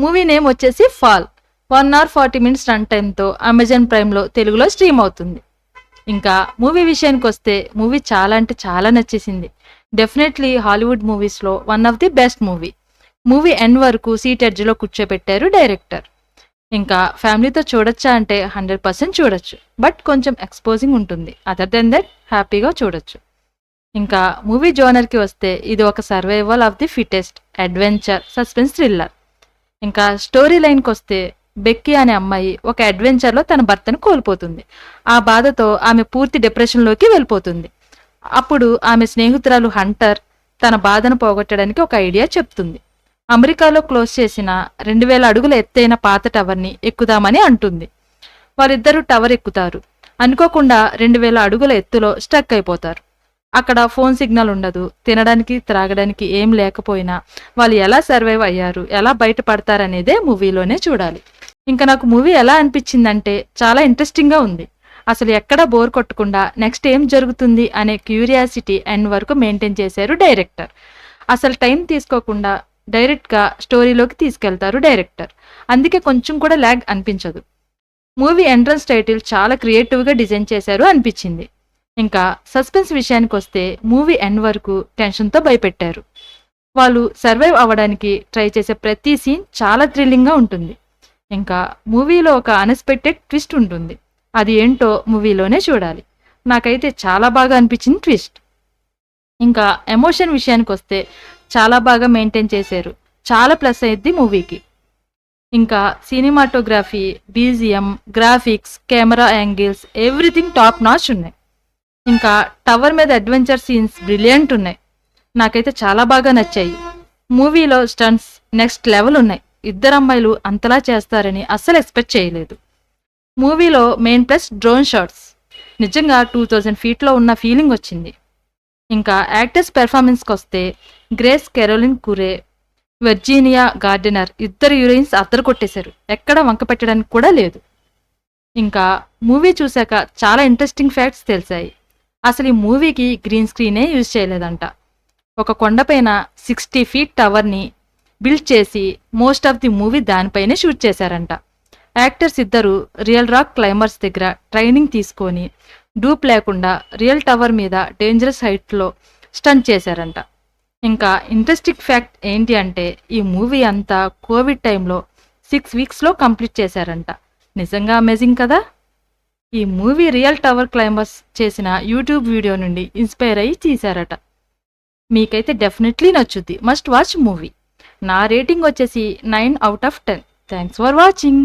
Movie name వచ్చేసి fall. 1 hour 40 minutes run టైంతో Amazon ప్రైమ్లో తెలుగులో స్ట్రీమ్ అవుతుంది. ఇంకా మూవీ విషయానికి వస్తే మూవీ చాలా అంటే చాలా నచ్చేసింది. డెఫినెట్లీ హాలీవుడ్ మూవీస్లో one of the best movie. Movie end వరకు సీట్ ఎడ్జ్లో కూర్చోబెట్టారు డైరెక్టర్. ఇంకా ఫ్యామిలీతో చూడొచ్చా అంటే 100% చూడొచ్చు. బట్ కొంచెం ఎక్స్పోజింగ్ ఉంటుంది. అదర్ దెన్ దట్ హ్యాపీగా చూడొచ్చు. ఇంకా మూవీ జోనర్కి వస్తే ఇది ఒక survival of the fittest, adventure, suspense thriller. ఇంకా స్టోరీ లైన్కి వస్తే బెక్కీ అనే అమ్మాయి ఒక అడ్వెంచర్లో తన భర్తను కోల్పోతుంది. ఆ బాధతో ఆమె పూర్తి డిప్రెషన్లోకి వెళ్ళిపోతుంది. అప్పుడు ఆమె స్నేహితురాలు హంటర్ తన బాధను పోగొట్టడానికి ఒక ఐడియా చెప్తుంది. అమెరికాలో క్లోజ్ చేసిన 2000 అడుగుల ఎత్తైన పాత టవర్ని ఎక్కుదామని అంటుంది. వారిద్దరూ టవర్ ఎక్కుతారు. అనుకోకుండా 2000 అడుగుల ఎత్తులో స్టక్ అయిపోతారు. అక్కడ ఫోన్ సిగ్నల్ ఉండదు. తినడానికి త్రాగడానికి ఏం లేకపోయినా వాళ్ళు ఎలా సర్వైవ్ అయ్యారు, ఎలా బయటపడతారనేదే మూవీలోనే చూడాలి. ఇంకా నాకు మూవీ ఎలా అనిపించిందంటే చాలా ఇంట్రెస్టింగ్గా ఉంది. అసలు ఎక్కడా బోర్ కొట్టకుండా నెక్స్ట్ ఏం జరుగుతుంది అనే క్యూరియాసిటీ ఎండ్ వరకు మెయింటైన్ చేశారు డైరెక్టర్. అసలు టైం తీసుకోకుండా డైరెక్ట్గా స్టోరీలోకి తీసుకెళ్తారు డైరెక్టర్. అందుకే కొంచెం కూడా ల్యాగ్ అనిపించదు. మూవీ ఎంట్రన్స్ టైటిల్ చాలా క్రియేటివ్గా డిజైన్ చేశారు అనిపించింది. ఇంకా సస్పెన్స్ విషయానికి వస్తే మూవీ ఎండ్ వరకు టెన్షన్తో భయపెట్టారు. వాళ్ళు సర్వైవ్ అవ్వడానికి ట్రై చేసే ప్రతి సీన్ చాలా థ్రిల్లింగ్గా ఉంటుంది. ఇంకా మూవీలో ఒక అన్ఎక్స్పెక్టెడ్ ట్విస్ట్ ఉంటుంది. అది ఏంటో మూవీలోనే చూడాలి. నాకైతే చాలా బాగా అనిపించింది ట్విస్ట్. ఇంకా ఎమోషన్ విషయానికి వస్తే చాలా బాగా మెయింటైన్ చేశారు. చాలా ప్లస్ అయ్యింది మూవీకి. ఇంకా cinematography, BGM, graphics, camera angles everything top notch ఉన్నాయి. ఇంకా టవర్ మీద అడ్వెంచర్ సీన్స్ బ్రిలియంట్ ఉన్నాయి. నాకైతే చాలా బాగా నచ్చాయి. మూవీలో స్టంట్స్ నెక్స్ట్ లెవెల్ ఉన్నాయి. ఇద్దరు అమ్మాయిలు అంతలా చేస్తారని అస్సలు ఎక్స్పెక్ట్ చేయలేదు. మూవీలో మెయిన్ ప్లస్ డ్రోన్ షాట్స్. నిజంగా 2000 ఫీట్లో ఉన్న ఫీలింగ్ వచ్చింది. ఇంకా యాక్టర్స్ పెర్ఫార్మెన్స్కి వస్తే గ్రేస్ కెరోలిన్ కురే, వర్జీనియా గార్డెనర్ ఇద్దరు హీరోయిన్స్ అద్దరు కొట్టేశారు. ఎక్కడ వంక పెట్టడానికి కూడా లేదు. ఇంకా మూవీ చూశాక చాలా ఇంట్రెస్టింగ్ ఫ్యాక్ట్స్ తెలిసాయి. అసలు ఈ మూవీకి గ్రీన్ స్క్రీనే యూజ్ చేయలేదంట. ఒక కొండపైన 60 feet టవర్ని బిల్డ్ చేసి మోస్ట్ ఆఫ్ ది మూవీ దానిపైనే షూట్ చేశారంట. యాక్టర్స్ ఇద్దరు రియల్ రాక్ క్లైంబర్స్ దగ్గర ట్రైనింగ్ తీసుకొని డూప్ లేకుండా రియల్ టవర్ మీద డేంజరస్ హైట్లో స్టంట్ చేశారంట. ఇంకా ఇంట్రెస్టింగ్ ఫ్యాక్ట్ ఏంటి అంటే ఈ మూవీ అంతా కోవిడ్ టైంలో 6 weeksలో కంప్లీట్ చేశారంట. నిజంగా అమేజింగ్ కదా. ఈ మూవీ రియల్ టవర్ క్లైంబర్స్ చేసిన యూట్యూబ్ వీడియో నుండి ఇన్స్పైర్ అయ్యి తీశారట. మీకైతే డెఫినెట్లీ నచ్చుద్ది. Must watch movie. నా రేటింగ్ వచ్చేసి 9 out of 10. Thanks for watching.